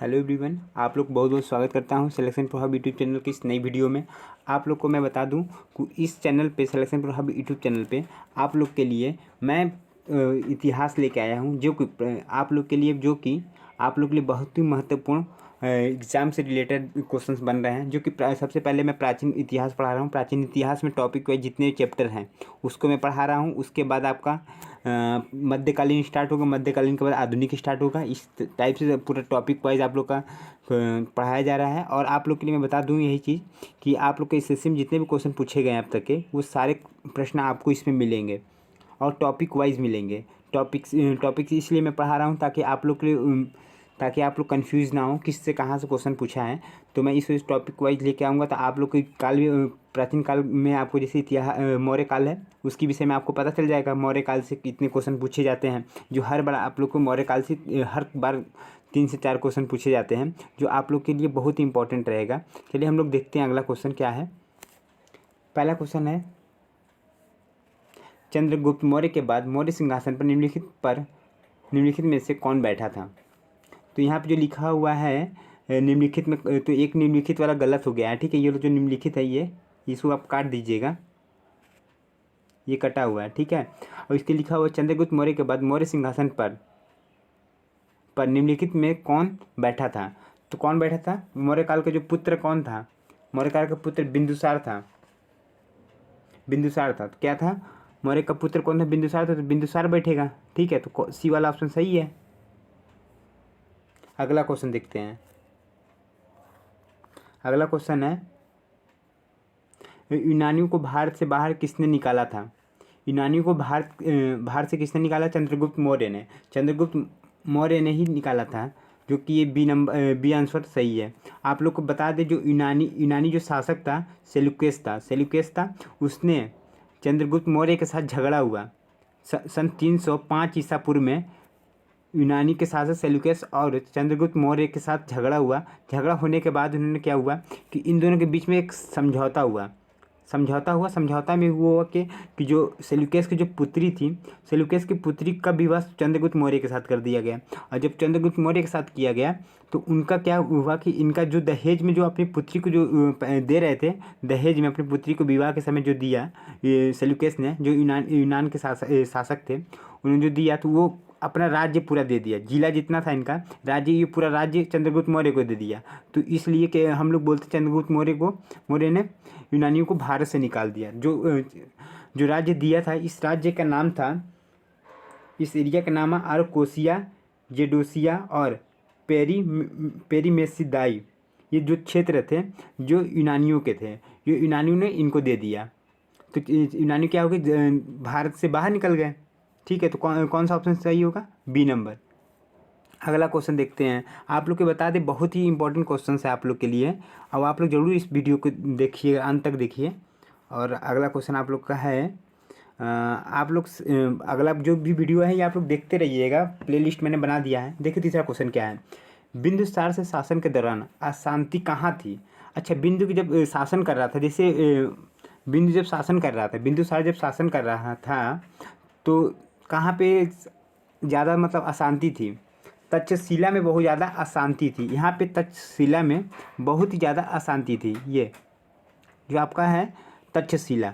Hello everyone, आप लोग बहुत बहुत स्वागत करता हूं सिलेक्शन प्रभाव यूट्यूब चैनल की इस नई वीडियो में। आप लोग को मैं बता दूं कि इस चैनल पे सिलेक्शन प्रभाव यूट्यूब चैनल पे आप लोग के लिए मैं इतिहास लेके आया हूं, जो कि आप लोग के लिए बहुत ही महत्वपूर्ण एग्जाम से रिलेटेड क्वेश्चंस बन रहे हैं। जो कि सबसे पहले मैं प्राचीन इतिहास पढ़ा रहा हूँ। प्राचीन इतिहास में टॉपिक वाइज जितने चैप्टर हैं उसको मैं पढ़ा रहा हूँ। उसके बाद आपका मध्यकालीन स्टार्ट होगा, मध्यकालीन के बाद आधुनिक स्टार्ट होगा। इस टाइप से पूरा टॉपिक वाइज आप लोग का पढ़ाया जा रहा है। और आप लोग के लिए मैं बता दूँ यही चीज़ कि आप लोग के एसएससी में जितने भी क्वेश्चन पूछे गए अब तक के, वो सारे प्रश्न आपको इसमें मिलेंगे और टॉपिक वाइज मिलेंगे। टॉपिक्स इसलिए मैं पढ़ा रहा हूँ ताकि आप लोग कंफ्यूज ना हो किससे कहाँ से क्वेश्चन पूछा है। तो मैं इस टॉपिक वाइज लेके आऊँगा। तो आप लोग की प्राचीन काल में आपको जैसे इतिहास मौर्य काल है, उसकी विषय में आपको पता चल जाएगा मौर्य काल से कितने क्वेश्चन पूछे जाते हैं। जो हर बार आप लोग को मौर्य काल से हर बार 3 से 4 क्वेश्चन पूछे जाते हैं, जो आप लोग के लिए बहुत ही इंपॉर्टेंट रहेगा। चलिए हम लोग देखते हैं अगला क्वेश्चन क्या है। पहला क्वेश्चन है, चंद्रगुप्त मौर्य के बाद मौर्य सिंहासन पर निम्नलिखित में से कौन बैठा था। तो यहाँ पे जो लिखा हुआ है निम्नलिखित में, तो एक निम्नलिखित वाला गलत हो गया है। ठीक है, ये जो निम्नलिखित है ये इसको आप काट दीजिएगा, ये कटा हुआ है। ठीक है, और इसके लिखा हुआ चंद्रगुप्त मौर्य के बाद मौर्य सिंहासन पर निम्नलिखित में कौन बैठा था। तो कौन बैठा था? मौर्य काल का जो पुत्र कौन था? मौर्य काल का पुत्र बिंदुसार था। तो क्या था? मौर्य का पुत्र कौन था? बिंदुसार था। तो बिंदुसार बैठेगा। ठीक है, तो सी वाला ऑप्शन सही है। अगला क्वेश्चन देखते हैं। अगला क्वेश्चन है, यूनानियों को भारत से बाहर किसने निकाला था। यूनानियों को भारत से किसने निकाला? चंद्रगुप्त मौर्य ने ही निकाला था। जो कि ये बी आंसर सही है। आप लोग को बता दें, जो यूनानी जो शासक था सेल्यूकस था। उसने चंद्रगुप्त मौर्य के साथ झगड़ा हुआ सन 305 ईसा पूर्व में। यूनानी के शासक सेल्यूकस और चंद्रगुप्त मौर्य के साथ झगड़ा हुआ। झगड़ा होने के बाद उन्होंने क्या हुआ कि इन दोनों के बीच में एक समझौता में हुआ कि जो सेल्यूकस की जो पुत्री थी, सेल्यूकस की पुत्री का विवाह चंद्रगुप्त मौर्य के साथ कर दिया गया। और जब चंद्रगुप्त मौर्य के साथ किया गया तो उनका क्या हुआ कि इनका जो दहेज में जो अपनी पुत्री को जो दे रहे थे, दहेज में अपनी पुत्री को विवाह के समय जो दिया ये सेल्यूकस ने, जो यूनान के शासक थे, उन्होंने जो दिया तो वो अपना राज्य पूरा दे दिया। जिला जितना था इनका राज्य, ये पूरा राज्य चंद्रगुप्त मौर्य को दे दिया। तो इसलिए कि हम लोग बोलते चंद्रगुप्त मौर्य ने यूनानियों को भारत से निकाल दिया। जो राज्य दिया था, इस राज्य का नाम था, इस एरिया का नाम है आर्कोसिया, जेडोसिया और पेरीमेसिदाई। ये जो क्षेत्र थे जो यूनानियों के थे, जो यूनानियों ने इनको दे दिया। तो यूनानी क्या हो गए? भारत से बाहर निकल गए। ठीक है, तो कौन सा ऑप्शन सही होगा? B number. अगला क्वेश्चन देखते हैं। आप लोग को बता दें, बहुत ही इंपॉर्टेंट क्वेश्चन है आप लोग के लिए। अब आप लोग जरूर इस वीडियो को देखिए, अंत तक देखिए। और अगला क्वेश्चन आप लोग का है, आप लोग अगला जो भी वीडियो है ये आप लोग देखते रहिएगा, प्लेलिस्ट मैंने बना दिया है। देखिए तीसरा क्वेश्चन क्या है, बिंदुसार से शासन के दौरान अशांति कहाँ थी। अच्छा, बिंदु की जब शासन कर रहा था, जैसे बिंदुसार जब शासन कर रहा था तो कहाँ पे ज़्यादा मतलब अशांति थी? तक्षशिला में बहुत ज़्यादा अशांति थी। यहाँ पे तक्षशिला में बहुत ही ज़्यादा अशांति थी। ये जो आपका है तक्षशिला।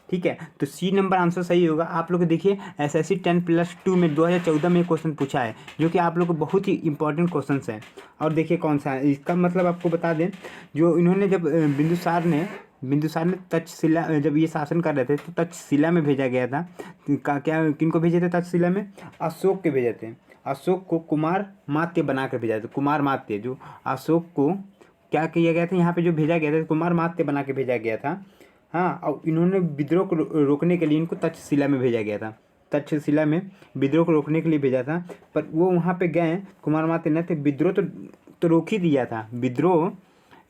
ठीक है, तो सी नंबर आंसर सही होगा। आप लोग देखिए, एसएससी 10+2 में 2014 में क्वेश्चन पूछा है, जो कि आप लोग को बहुत ही इंपॉर्टेंट क्वेश्चन है। और देखिए कौन सा है इसका मतलब, आपको बता दें, जो इन्होंने जब बिंदुसार ने तक्षशिला जब ये शासन कर रहे थे तो तक्षशिला में भेजा गया था। क्या किनको भेजे थे तक्षशिला में? अशोक के भेजे थे। अशोक को कुमार मात्य बना कर भेजा था। कुमार मात्य, जो अशोक को क्या किया गया था, यहाँ पे जो भेजा गया था कुमार मात्य बना के भेजा गया था। हाँ, और इन्होंने विद्रोह को रोकने के लिए इनको तक्षशिला में भेजा गया था। तक्षशिला में विद्रोह को रोकने के लिए भेजा था, पर वो वहाँ पे गए, कुमार मात्य ने थे, विद्रोह तो रोक ही दिया था। विद्रोह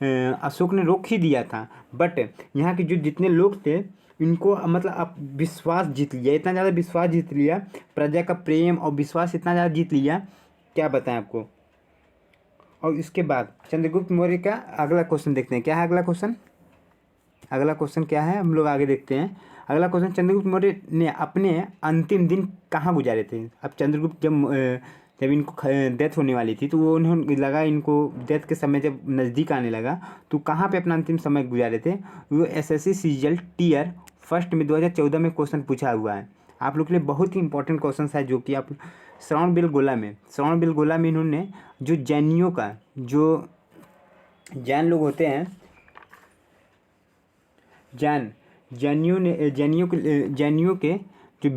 अशोक ने रोक ही दिया था, बट यहाँ के जो जितने लोग थे इनको मतलब अब विश्वास जीत लिया, इतना ज़्यादा विश्वास जीत लिया, प्रजा का प्रेम और विश्वास इतना ज़्यादा जीत लिया, क्या बताएं आपको। और इसके बाद चंद्रगुप्त मौर्य का अगला क्वेश्चन देखते हैं। क्या है अगला क्वेश्चन? अगला क्वेश्चन क्या है, हम लोग आगे देखते हैं। अगला क्वेश्चन, चंद्रगुप्त मौर्य ने अपने अंतिम दिन कहाँ गुजारे थे। अब चंद्रगुप्त जब जब इनको डेथ होने वाली थी तो वो उन्होंने लगा इनको डेथ के समय जब नज़दीक आने लगा तो कहाँ पे अपना अंतिम समय गुजारे थे। वो एसएससी सीजीएल टीयर फर्स्ट में 2014 में क्वेश्चन पूछा हुआ है। आप लोग के लिए बहुत ही इंपॉर्टेंट क्वेश्चन है जो कि आप श्रवण बेलगोला में इन्होंने जो जैनियों का जो जैन लोग होते हैं जैनियों के जो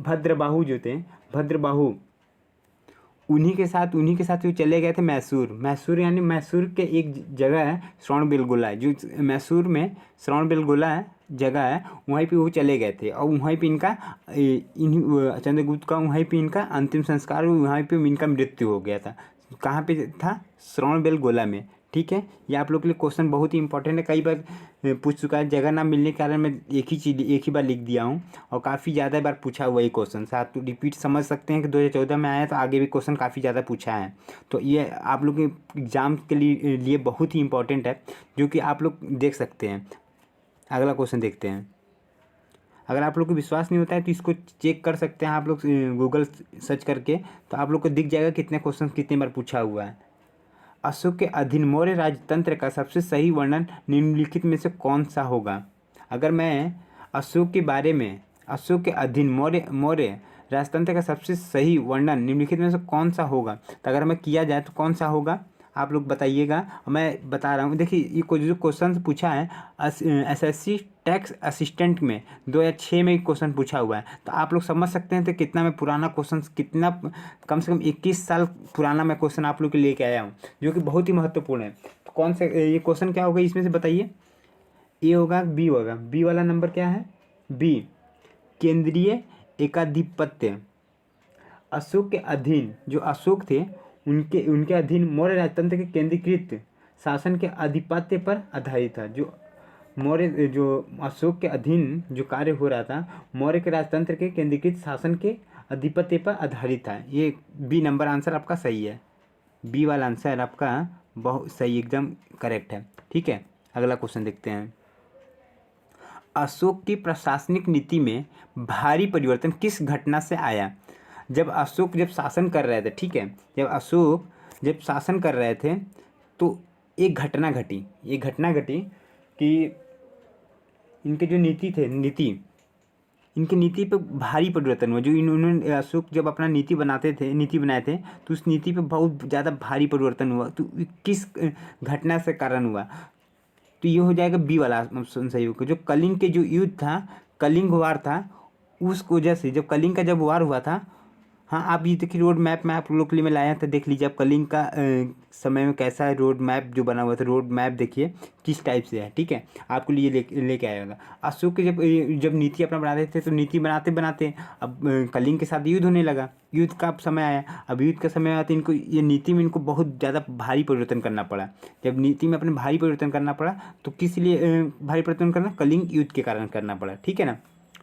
भद्रबाहु जो थे भद्रबाहु उन्हीं के साथ वो चले गए थे मैसूर यानी मैसूर के एक जगह है श्रवण बेलगोला है, जो मैसूर में श्रवण बेलगोला है जगह है, वहीं पे वो चले गए थे और वहीं पे इनका चंद्रगुप्त का वहीं पे इनका अंतिम संस्कार वहीं पे इनका मृत्यु हो गया था। कहाँ पे था? श्रवण बेलगोला में। ठीक है, ये आप लोग के लिए क्वेश्चन बहुत ही इंपॉर्टेंट है, कई बार पूछ चुका है। जगह ना मिलने के कारण मैं एक ही बार लिख दिया हूँ और काफ़ी ज़्यादा बार पूछा हुआ ये क्वेश्चन। आप तो रिपीट समझ सकते हैं कि 2014 में आया तो आगे भी क्वेश्चन काफ़ी ज़्यादा पूछा है। तो ये आप लोग के एग्ज़ाम के लिए बहुत ही इंपॉर्टेंट है, जो कि आप लोग देख सकते हैं। अगला क्वेश्चन देखते हैं। अगर आप लोग को विश्वास नहीं होता है तो इसको चेक कर सकते हैं आप लोग गूगल सर्च करके, तो आप लोग को दिख जाएगा कितने क्वेश्चन कितनी बार पूछा हुआ है। अशोक के अधीन मौर्य राजतंत्र का सबसे सही वर्णन निम्नलिखित में से कौन सा होगा? अगर मैं अशोक के बारे में अशोक के अधीन मौर्य राजतंत्र का सबसे सही वर्णन निम्नलिखित में से कौन सा होगा, तो अगर मैं किया जाए तो कौन सा होगा आप लोग बताइएगा। मैं बता रहा हूँ, देखिए ये जो क्वेश्चन पूछा है एसएससी टैक्स असिस्टेंट में 2006 में क्वेश्चन पूछा हुआ है, तो आप लोग समझ सकते हैं तो कितना मैं पुराना क्वेश्चन, कितना कम से कम 21 साल पुराना मैं क्वेश्चन आप लोग के लेके आया हूँ, जो कि बहुत ही महत्वपूर्ण है। तो कौन से ये क्वेश्चन क्या होगा इसमें से बताइए? ए होगा, बी होगा? बी वाला नंबर क्या है? बी, केंद्रीय एकाधिपत्य। अशोक के अधीन जो अशोक थे उनके अधीन मौर्य राजतंत्र के केंद्रीकृत शासन के आधिपत्य पर आधारित था। जो अशोक के अधीन जो कार्य हो रहा था मौर्य के राजतंत्र के केंद्रीकृत शासन के आधिपत्य पर आधारित था। ये बी नंबर आंसर आपका सही है। बी वाला आंसर आपका बहुत सही, एकदम करेक्ट है। ठीक है, अगला क्वेश्चन देखते हैं। अशोक की प्रशासनिक नीति में भारी परिवर्तन किस घटना से आया? जब अशोक शासन कर रहे थे, ठीक है, जब अशोक शासन कर रहे थे तो एक घटना घटी कि इनके जो इनकी नीति पे भारी परिवर्तन हुआ। जो इन्होंने अशोक जब अपना नीति बनाए थे तो उस नीति पे बहुत ज़्यादा भारी परिवर्तन हुआ। तो किस घटना से कारण हुआ? तो ये हो जाएगा बी वाला ऑप्शन सही होगा। जो कलिंग के जो युद्ध था, कलिंग वार था, उस वजह से जब कलिंग का जब वार हुआ था। हाँ, आप ये देखिए रोड मैप में आप लोग के लिए मैं लाया था, देख लीजिए आप कलिंग का समय में कैसा है रोड मैप जो बना हुआ था। रोड मैप देखिए किस टाइप से है। ठीक है, आपको लिए लेके आया होगा। अशोक के जब नीति अपना बनाते थे तो नीति बनाते बनाते अब कलिंग के साथ युद्ध होने लगा। युद्ध का समय आया। अब युद्ध का समय आया तो इनको ये नीति में इनको बहुत ज़्यादा भारी परिवर्तन करना पड़ा। जब नीति में अपने भारी परिवर्तन करना पड़ा तो किस लिए भारी परिवर्तन करना? कलिंग युद्ध के कारण करना पड़ा। ठीक है ना,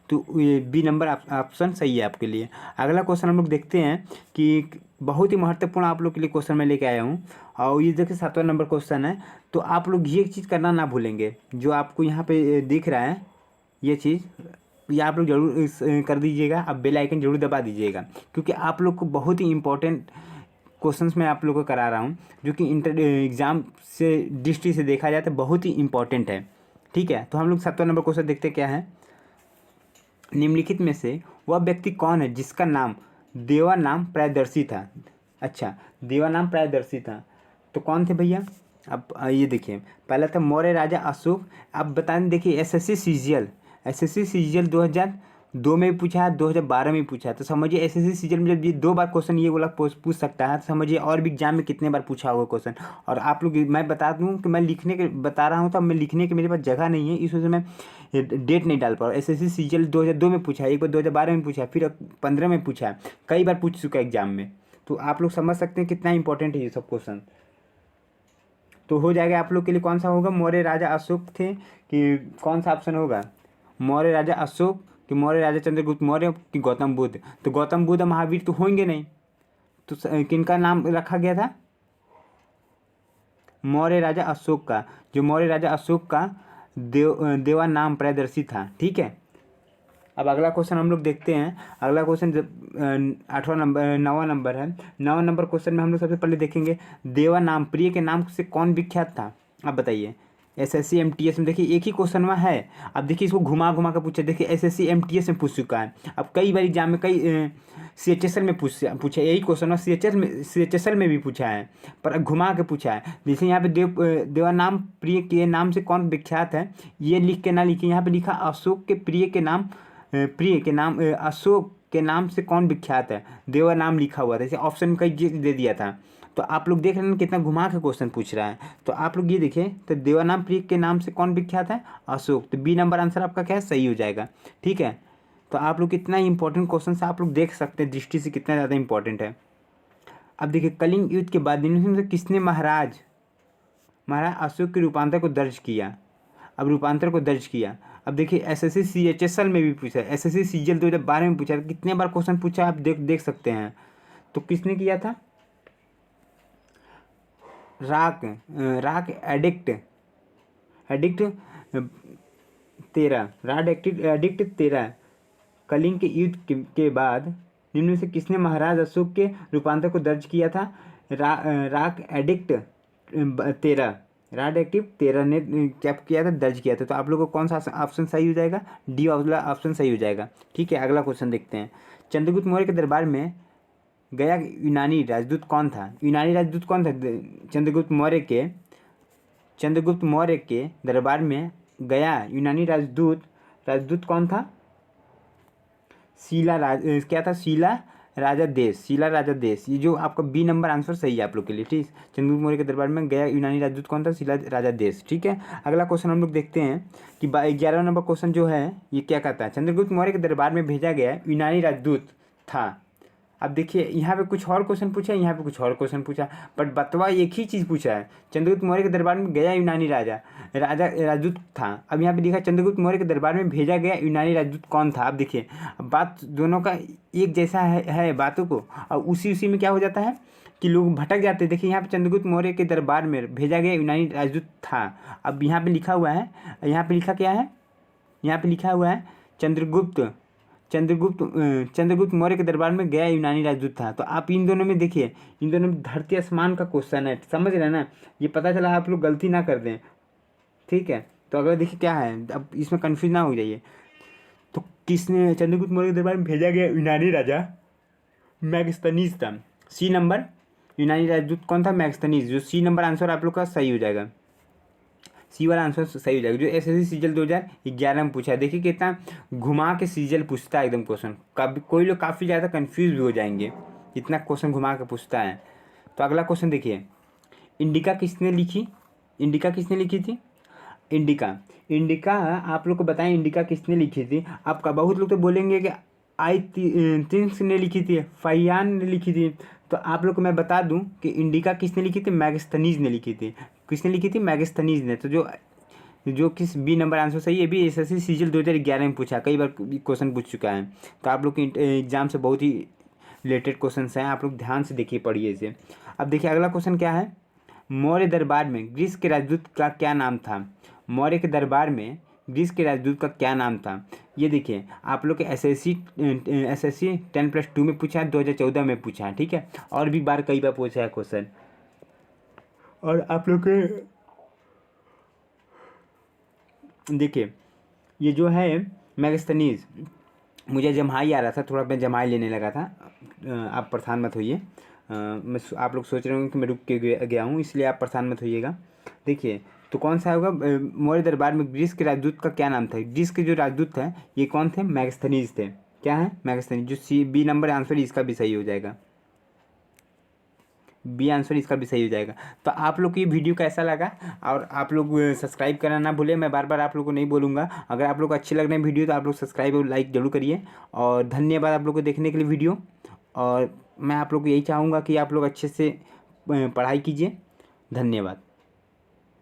तो ये बी नंबर ऑप्शन सही है आपके लिए। अगला क्वेश्चन हम लोग देखते हैं कि बहुत ही महत्वपूर्ण आप लोग के लिए क्वेश्चन मैं लेके आया हूँ और ये देखिए 7वां नंबर क्वेश्चन है। तो आप लोग ये चीज़ करना ना भूलेंगे, जो आपको यहाँ पे दिख रहा है ये चीज़, ये आप लोग जरूर कर दीजिएगा। अब बेल आइकन जरूर दबा दीजिएगा, क्योंकि आप लोग को बहुत ही इंपॉर्टेंट क्वेश्चंस मैं आप लोगों को करा रहा हूँ, जो कि इंटर एग्ज़ाम से दृष्टि से देखा जाए तो बहुत ही इंपॉर्टेंट है। ठीक है, तो हम लोग 7वां नंबर क्वेश्चन देखते क्या है। निम्नलिखित में से वह व्यक्ति कौन है जिसका नाम देवानाम प्रायदर्शी था? अच्छा, देवानाम प्रायदर्शी था तो कौन थे भैया? अब ये देखिए, पहला था मौर्य राजा अशोक। अब बताएं, देखिए एसएससी सीजीएल 2002 में भी पूछा है, 2012 में भी पूछा है। तो समझिए एसएससी सीजीएल में जब ये 2 बार क्वेश्चन ये वाला पूछ सकता है, तो समझिए और भी एग्जाम में कितने बार पूछा होगा क्वेश्चन। और आप लोग, मैं बता दूं कि मैं लिखने के बता रहा हूँ, तो मैं लिखने के मेरे पास जगह नहीं है, इस वजह से मैं डेट नहीं डाल पा रहा हूँ। एसएससी सीजीएल 2002 में पूछा है, एक बार 2012 में पूछा है, फिर 15 में पूछा है, कई बार पूछ चुका है एग्जाम में। तो आप लोग समझ सकते हैं कितना इंपॉर्टेंट है ये सब क्वेश्चन। तो हो जाएगा आप लोग के लिए कौन सा होगा? मौर्य राजा अशोक थे कि कौन सा ऑप्शन होगा? मौर्य राजा अशोक कि मौर्य राजा चंद्रगुप्त मौर्य कि गौतम बुद्ध? तो गौतम बुद्ध महावीर तो होंगे नहीं, तो किनका नाम रखा गया था? मौर्य राजा अशोक का। जो मौर्य राजा अशोक का देवा नाम प्रायदर्शी था। ठीक है, अब अगला क्वेश्चन हम लोग देखते हैं। अगला क्वेश्चन जब 8वां नंबर 9वां नंबर है। 9वां नंबर क्वेश्चन में हम लोग सबसे पहले देखेंगे देवा नाम प्रिय के नाम से कौन विख्यात था। अब बताइए। एसएससी एमटीएस में देखिए एक ही क्वेश्चन में है। अब देखिए इसको घुमा घुमा कर पूछा। देखिए एसएससी एमटीएस में पूछ चुका है। अब कई बार एग्जाम में कई सीएचएसएल में पूछा यही क्वेश्चन, और सीएचएसएल में भी पूछा है, पर घुमा के पूछा है। जैसे यहाँ पे देवा नाम प्रिय के नाम से कौन विख्यात है, ये लिख के ना लिखिए। यहाँ पे लिखा अशोक के प्रिय के नाम अशोक के नाम से कौन विख्यात है, देवा नाम लिखा हुआ था। जैसे ऑप्शन कई दे दिया था। तो आप लोग देख रहे हैं कितना घुमा के क्वेश्चन पूछ रहा है। तो आप लोग ये देखिए, तो देवानाम प्रिय के नाम से कौन विख्यात है, अशोक। तो बी नंबर आंसर आपका क्या है, सही हो जाएगा। ठीक है, तो आप लोग कितना इंपॉर्टेंट क्वेश्चन से आप लोग देख सकते हैं दृष्टि से कितना ज़्यादा इंपॉर्टेंट है। अब देखिए कलिंग युद्ध के बाद निम्न में से किसने महाराज अशोक के रूपांतर को दर्ज किया। अब रूपांतर को दर्ज किया। अब देखिए एसएससी सीएचएसएल में भी पूछा है, एसएससी सीजीएल 2012 में पूछा है। कितने बार क्वेश्चन पूछा आप देख सकते हैं। तो किसने किया था, राक एडिक्ट 13 कलिंग के युद्ध के बाद निम्न में से किसने महाराज अशोक के रूपांतर को दर्ज किया था। राक एडिक्ट 13 ने क्या किया था, दर्ज किया था। तो आप लोगों को कौन सा ऑप्शन सही हो जाएगा, डी वाला ऑप्शन सही हो जाएगा। ठीक है, अगला क्वेश्चन देखते हैं। चंद्रगुप्त मौर्य के दरबार में गया यूनानी राजदूत कौन था। यूनानी राजदूत कौन था चंद्रगुप्त मौर्य के दरबार में गया यूनानी राजदूत कौन था, शीला राजा देश। ये जो आपका बी नंबर आंसर सही है आप लोग के लिए। ठीक, चंद्रगुप्त मौर्य के दरबार में गया यूनानी राजदूत कौन था, शीला राजा देश। ठीक है, अगला क्वेश्चन हम लोग देखते हैं कि 11वां नंबर क्वेश्चन जो है ये क्या कहता है। चंद्रगुप्त मौर्य के दरबार में भेजा गया यूनानी राजदूत था। अब देखिए यहाँ पे कुछ और क्वेश्चन पूछा है, यहाँ पे कुछ और क्वेश्चन पूछा, बट बतवा एक ही चीज़ पूछा है। चंद्रगुप्त मौर्य के दरबार में गया यूनानी राजदूत था। अब यहाँ पे लिखा चंद्रगुप्त मौर्य के दरबार में भेजा गया यूनानी राजदूत कौन था। अब देखिए बात दोनों का एक जैसा है बातों को, और उसी में क्या हो जाता है कि लोग भटक जाते हैं। देखिए यहाँ पे चंद्रगुप्त मौर्य के दरबार में भेजा गया यूनानी राजदूत था। अब यहाँ पे लिखा हुआ है, यहाँ पे लिखा क्या है, यहाँ पे लिखा हुआ है चंद्रगुप्त मौर्य के दरबार में गया यूनानी राजदूत था। तो आप इन दोनों में देखिए, इन दोनों में धरती आसमान का क्वेश्चन है, समझ रहे हैं ना। ये पता चला आप लोग गलती ना कर दें। ठीक है, तो अगर देखिए क्या है, अब इसमें कन्फ्यूज ना हो जाइए। तो किसने चंद्रगुप्त मौर्य के दरबार में भेजा गया यूनानी राजा मैगस्थनीज था। सी नंबर यूनानी राजदूत कौन था, मैगस्थनीज। जो सी नंबर आंसर आप लोग का सही हो जाएगा, सी वाला आंसर सही हो जाएगा। जो एसएससी सीजीएल 2011 में पूछा है। देखिए कितना घुमा के सीजीएल पूछता है एकदम क्वेश्चन। कभी कोई लोग काफ़ी ज़्यादा कंफ्यूज भी हो जाएंगे, इतना क्वेश्चन घुमा के पूछता है। तो अगला क्वेश्चन देखिए, इंडिका किसने लिखी थी। इंडिका आप लोग को बताएं इंडिका किसने लिखी थी। आपका बहुत लोग तो बोलेंगे कि तिंस ने लिखी थी, फैयान ने लिखी थी। तो आप लोग को मैं बता दूं कि इंडिका किसने लिखी थी, मैगस्थनीज ने लिखी थी। किसने लिखी थी, मैगस्थनीज ने। तो जो किस बी नंबर आंसर सही है, भी एसएससी सीजीएल 2011 में पूछा, कई बार क्वेश्चन पूछ चुका है। तो आप लोग के एग्जाम से बहुत ही रिलेटेड क्वेश्चन हैं, आप लोग ध्यान से देखिए, पढ़िए इसे। अब देखिए अगला क्वेश्चन क्या है, मौर्य दरबार में ग्रीस के राजदूत का क्या नाम था। मौर्य के दरबार में ग्रीस के राजदूत का क्या नाम था। ये देखिए आप लोग के एसएससी 10+2 में पूछा है, 2014 में पूछा है। ठीक है, और भी बार कई बार पूछा है क्वेश्चन। और आप लोग के देखिए ये जो है मैगस्थनीज, मुझे जम्हाई आ रहा था, थोड़ा मैं जम्हाई लेने लगा था। आप परेशान मत होइए। मैं आप लोग सोच रहे होंगे कि मैं रुक के गया हूँ, इसलिए आप परेशान मत होइएगा। देखिए तो कौन सा होगा, मौर्य दरबार में ग्रीस के राजदूत का क्या नाम था। ग्रीस के जो राजदूत थे ये कौन थे, मैगस्थनीज थे। क्या है, मैगस्थनीज। जो सी बी नंबर आंसर इसका भी सही हो जाएगा, बी आंसर इसका भी सही हो जाएगा। तो आप लोग को ये वीडियो कैसा लगा, और आप लोग सब्सक्राइब करना ना भूलें। मैं बार बार आप लोग को नहीं बोलूँगा। अगर आप लोग को अच्छे लग रहे हैं वीडियो तो आप लोग सब्सक्राइब और लाइक जरूर करिए। और धन्यवाद आप लोग को देखने के लिए वीडियो। और मैं आप लोग को यही चाहूँगा कि आप लोग अच्छे से पढ़ाई कीजिए। धन्यवाद।